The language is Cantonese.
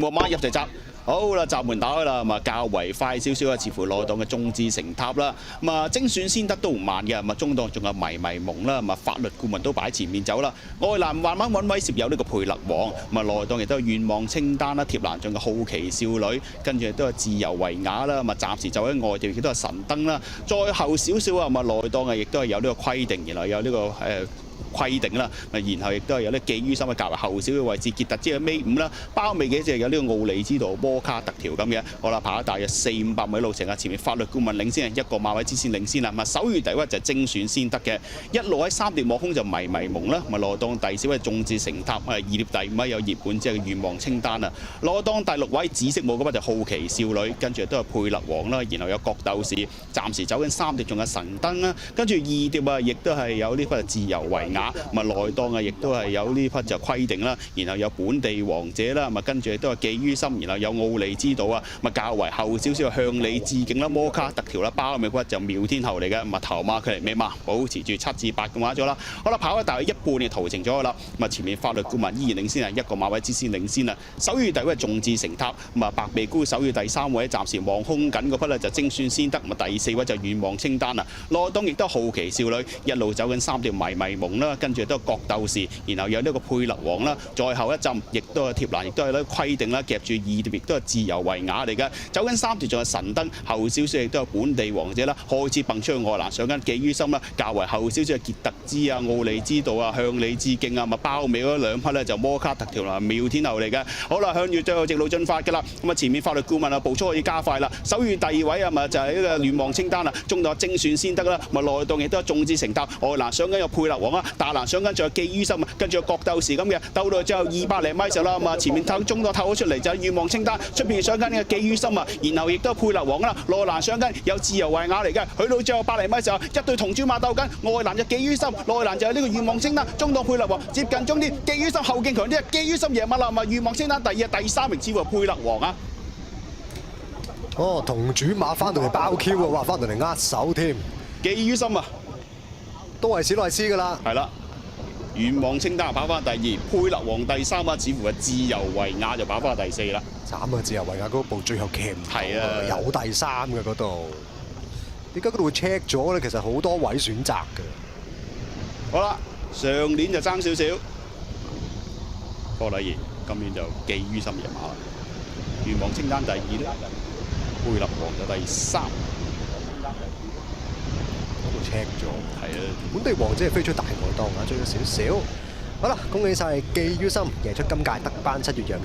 我馬入就閘。好啦，閘門打開啦，咁啊較為快少少啊，似乎內檔嘅眾志成塔啦，咁啊精選先得都唔慢嘅，咁啊中檔仲有迷蒙啦，咁啊法律顧問都擺前面走啦，外欄慢慢揾位攝有呢個佩勒王，咁啊內檔亦都有願望清單啦，貼欄仲有好奇少女，跟住亦都有自由維雅啦，咁啊暫時就喺外調亦都有神燈啦，再後少少啊，咁啊內檔啊亦都係有呢個規定，然後有呢個規定啦，然後亦都係有啲寄於心嘅較為後少嘅位置，傑特之嘅尾五啦，包尾嘅就有呢個奧利之道摩卡特條咁嘅，好啦，跑咗大約400-500米路程啊，前面法律顧問領先係一個馬位之先領先啦，咁啊首月第一位就係精選先得嘅，一路喺3碟望空就迷蒙啦，咁啊內檔第4位眾志成塔，2碟第5位有熱門之後嘅願望清單啊，內檔第6位紫色帽嗰位就好奇少女，跟住都係佩勒王啦，然後有角鬥士，暫時走緊3碟仲有神燈啦，跟住2碟啊亦都係有呢匹自由維雅。咁啊內檔啊，亦都係有呢匹就規定啦，然後有本地王者啦，咁啊跟住亦都係寄於心，然後有奧利之道啊，咁啊較為後少少向你致敬啦，摩卡特條啦，包尾骨就妙天后嚟嘅，咁啊頭馬佢嚟尾馬，保持住7至8嘅馬咗啦。好啦，跑咗大約一半嘅途程咗啦，咁啊前面法律顧問依然領先係一個馬位之先領先啦。首月第一位眾志成塔，咁啊白鼻姑首月第3位，暫時望空緊嗰匹咧就精選先得，咁啊第4位就願望清單啦。內檔亦都好奇少女，一路走緊3條迷蒙啦，跟住都係角鬥士，然後有呢個佩勒王啦，再後一浸亦都係貼欄，亦都係咧規定啦，夾住2碟亦都係自由維雅嚟嘅，走緊3條仲有神燈，後少少亦都係本地王者啦，開始蹦出去外欄，上緊寄於心啦，較為後少少係傑特茲啊、奧利之道啊、向你致敬啊，咪包尾嗰2匹咧就摩卡特條啦、妙天后嚟嘅。好啦，向住最後直路進發㗎啦，咁啊前面法律顧問啊步速可以加快啦，首月第2位啊咪就係呢個願望清單啦，中檔精選先得啦，咪內檔亦都係眾志成塔，外欄上緊有佩勒王啊，大欄上緊仲有寄於心啊，跟住有角鬥士咁嘅，鬥到最後200零米時候啦，咁啊前面中檔透咗出嚟就係願望清單，出邊上緊呢個寄於心啊，然後亦都係佩勒王啦，內欄上緊有自由維雅嚟嘅，去到最後100零米時候，一對同主馬鬥緊，外欄就寄於心，內欄就係呢個願望清單，中檔佩勒王接近終點，寄於心後勁強啲，寄於心贏馬啦，咁啊願望清單第2、第3名似乎係佩勒王啊。哦，同主馬翻到嚟包 Q 啊，哇，翻到嚟握手添，寄於心啊，都係史內斯㗎啦，係啦。願望清單跑翻第2，佩勒王第3啊，似乎係自由維雅就跑翻第4啦。慘啊！自由維雅嗰步最後騎唔到係啊，有第3嘅嗰度，點解嗰度會 check 咗咧？其實好多位選擇嘅。好啦，上年就爭少少，柯禮儀今年就寄於心贏馬啦。願望清單第2咧，佩勒王就第3。check 咗，係啊！本地王者係飛出大外檔啊，追咗少少。好啦，恭喜晒寄於心贏出今屆德班7月讓。